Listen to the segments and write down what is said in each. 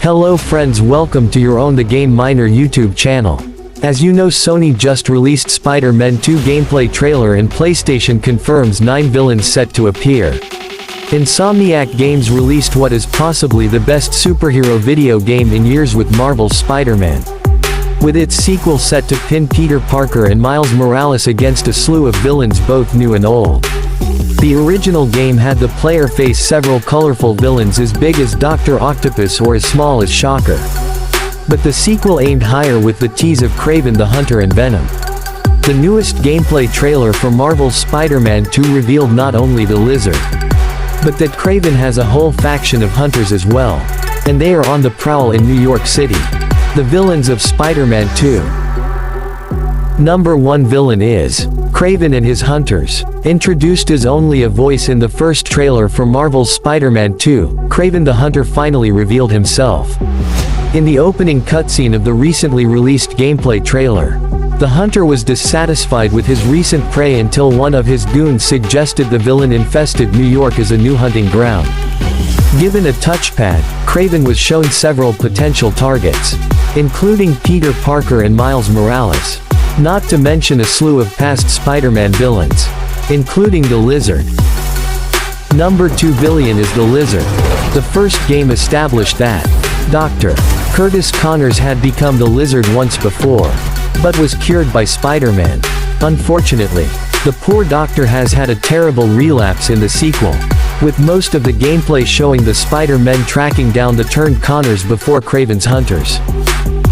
Hello friends, welcome to your own The Game Miner YouTube channel. As you know, Sony just released Spider-Man 2 gameplay trailer and PlayStation confirms 9 villains set to appear. Insomniac Games released what is possibly the best superhero video game in years with Marvel's Spider-Man. With its sequel set to pin Peter Parker and Miles Morales against a slew of villains both new and old. The original game had the player face several colorful villains as big as Dr. Octopus or as small as Shocker. But the sequel aimed higher with the tease of Kraven the Hunter and Venom. The newest gameplay trailer for Marvel's Spider-Man 2 revealed not only the Lizard, but that Kraven has a whole faction of hunters as well. And they are on the prowl in New York City. The villains of Spider-Man 2. Number 1 villain is Kraven and his hunters. Introduced as only a voice in the first trailer for Marvel's Spider-Man 2, Kraven the Hunter finally revealed himself. In the opening cutscene of the recently released gameplay trailer, the hunter was dissatisfied with his recent prey until one of his goons suggested the villain-infested New York as a new hunting ground. Given a touchpad, Kraven was shown several potential targets, including Peter Parker and Miles Morales. Not to mention a slew of past Spider-Man villains, including the Lizard. Number 2 villain is the Lizard. The first game established that Dr. Curtis Connors had become the Lizard once before, but was cured by Spider-Man. Unfortunately, the poor doctor has had a terrible relapse in the sequel, with most of the gameplay showing the Spider-Men tracking down the turned Connors before Kraven's hunters.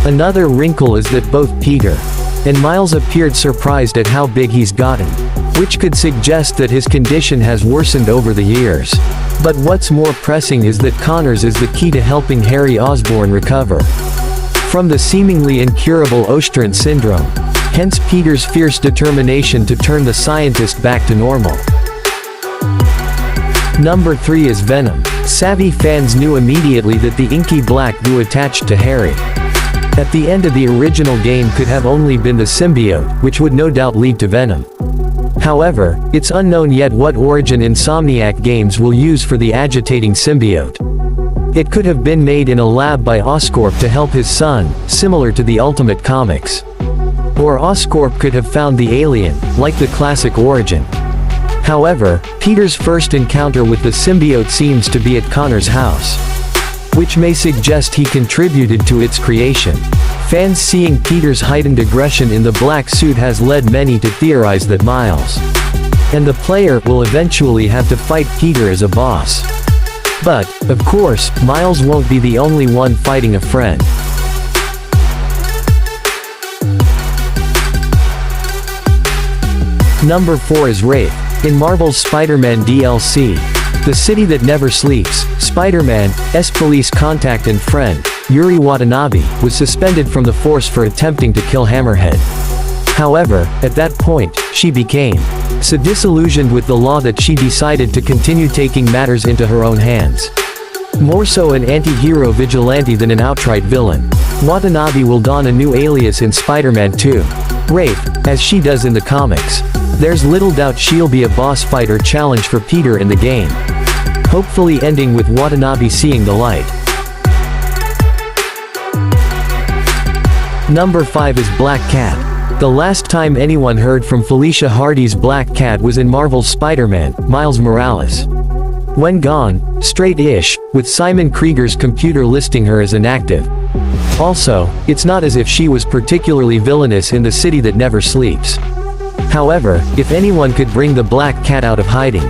Another wrinkle is that both Peter and Miles appeared surprised at how big he's gotten, which could suggest that his condition has worsened over the years. But what's more pressing is that Connors is the key to helping Harry Osborn recover from the seemingly incurable Ostrand syndrome, hence Peter's fierce determination to turn the scientist back to normal. Number 3 is Venom. Savvy fans knew immediately that the inky black goo attached to Harry at the end of the original game could have only been the symbiote, which would no doubt lead to Venom. However, it's unknown yet what origin Insomniac Games will use for the agitating symbiote. It could have been made in a lab by Oscorp to help his son, similar to the Ultimate Comics. Or Oscorp could have found the alien, like the classic origin. However, Peter's first encounter with the symbiote seems to be at Connor's house, which may suggest he contributed to its creation. Fans seeing Peter's heightened aggression in the black suit has led many to theorize that Miles and the player will eventually have to fight Peter as a boss. But, of course, Miles won't be the only one fighting a friend. Number 4 is Wraith. In Marvel's Spider-Man DLC, The City That Never Sleeps, Spider-Man's police contact and friend, Yuri Watanabe, was suspended from the force for attempting to kill Hammerhead. However, at that point, she became so disillusioned with the law that she decided to continue taking matters into her own hands. More so an anti-hero vigilante than an outright villain, Watanabe will don a new alias in Spider-Man 2, Wraith, as she does in the comics. There's little doubt she'll be a boss fight or challenge for Peter in the game, hopefully ending with Watanabe seeing the light. Number 5 is Black Cat. The last time anyone heard from Felicia Hardy's Black Cat was in Marvel's Spider-Man, Miles Morales. When gone, straight-ish, with Simon Krieger's computer listing her as inactive. Also, it's not as if she was particularly villainous in The City That Never Sleeps. However, if anyone could bring the Black Cat out of hiding,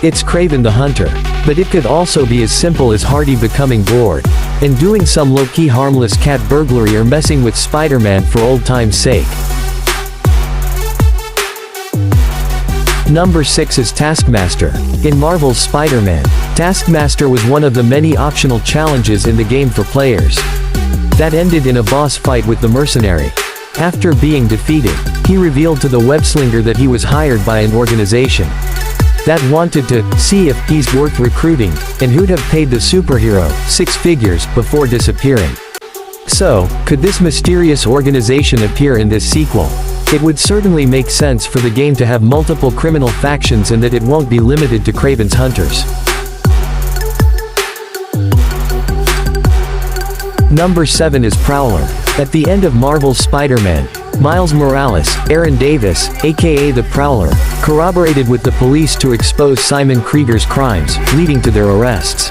it's Kraven the Hunter. But it could also be as simple as Hardy becoming bored and doing some low-key harmless cat burglary or messing with Spider-Man for old time's sake. Number 6 is Taskmaster. In Marvel's Spider-Man, Taskmaster was one of the many optional challenges in the game for players that ended in a boss fight with the mercenary. After being defeated, he revealed to the webslinger that he was hired by an organization that wanted to see if he's worth recruiting, and who'd have paid the superhero 6 figures before disappearing. So, could this mysterious organization appear in this sequel? It would certainly make sense for the game to have multiple criminal factions and that it won't be limited to Kraven's hunters. Number 7 is Prowler. At the end of Marvel's Spider-Man, Miles Morales, Aaron Davis, aka the Prowler, corroborated with the police to expose Simon Krieger's crimes, leading to their arrests.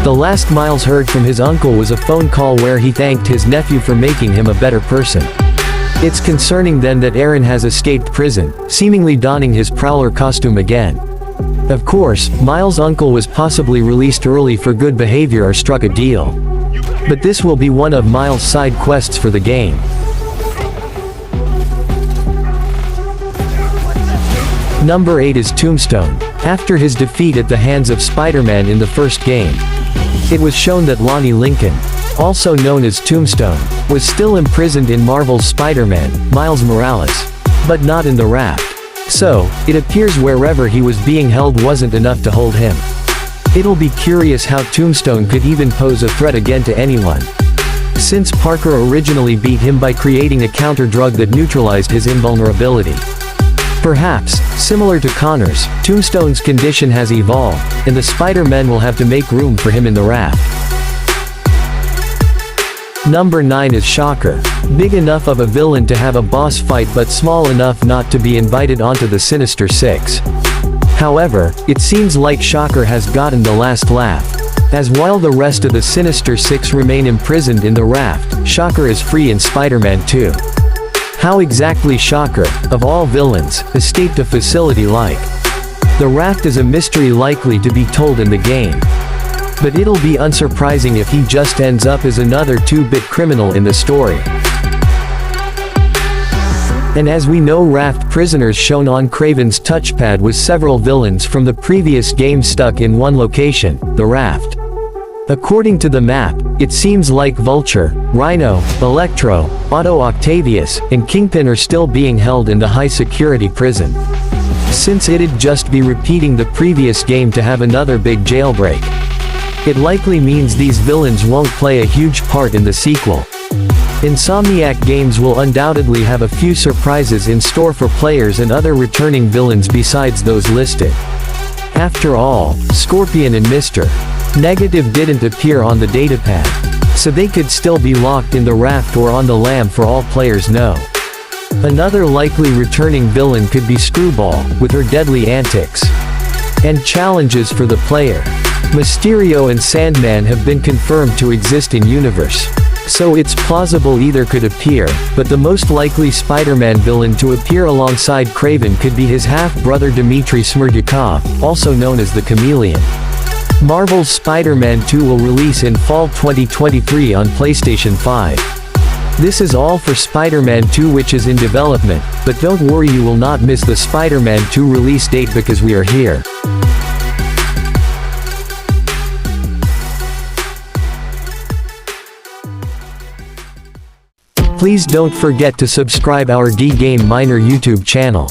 The last Miles heard from his uncle was a phone call where he thanked his nephew for making him a better person. It's concerning then that Aaron has escaped prison, seemingly donning his Prowler costume again. Of course, Miles' uncle was possibly released early for good behavior or struck a deal. But this will be one of Miles' side quests for the game. Number 8 is Tombstone. After his defeat at the hands of Spider-Man in the first game, it was shown that Lonnie Lincoln, also known as Tombstone, was still imprisoned in Marvel's Spider-Man, Miles Morales, but not in the raft. So, it appears wherever he was being held wasn't enough to hold him. It'll be curious how Tombstone could even pose a threat again to anyone, since Parker originally beat him by creating a counter-drug that neutralized his invulnerability. Perhaps, similar to Connor's, Tombstone's condition has evolved, and the Spider-Men will have to make room for him in the raft. Number 9 is Shocker. Big enough of a villain to have a boss fight but small enough not to be invited onto the Sinister Six. However, it seems like Shocker has gotten the last laugh, as while the rest of the Sinister Six remain imprisoned in the raft, Shocker is free in Spider-Man 2. How exactly Shocker, of all villains, escaped a facility like the raft is a mystery likely to be told in the game. But it'll be unsurprising if he just ends up as another 2-bit criminal in the story. And as we know, raft prisoners shown on Kraven's touchpad with several villains from the previous game stuck in one location, the raft. According to the map, it seems like Vulture, Rhino, Electro, Otto Octavius, and Kingpin are still being held in the high-security prison. Since it'd just be repeating the previous game to have another big jailbreak, it likely means these villains won't play a huge part in the sequel. Insomniac Games will undoubtedly have a few surprises in store for players and other returning villains besides those listed. After all, Scorpion and Mr. Negative didn't appear on the datapad, so they could still be locked in the raft or on the lam for all players know. Another likely returning villain could be Screwball, with her deadly antics and challenges for the player. Mysterio and Sandman have been confirmed to exist in universe, so it's plausible either could appear, but the most likely Spider-Man villain to appear alongside Kraven could be his half-brother Dmitry Smerdyakov, also known as the Chameleon. Marvel's Spider-Man 2 will release in fall 2023 on PlayStation 5. This is all for Spider-Man 2, which is in development, but don't worry, you will not miss the Spider-Man 2 release date because we are here. Please don't forget to subscribe our D-Game Miner YouTube channel.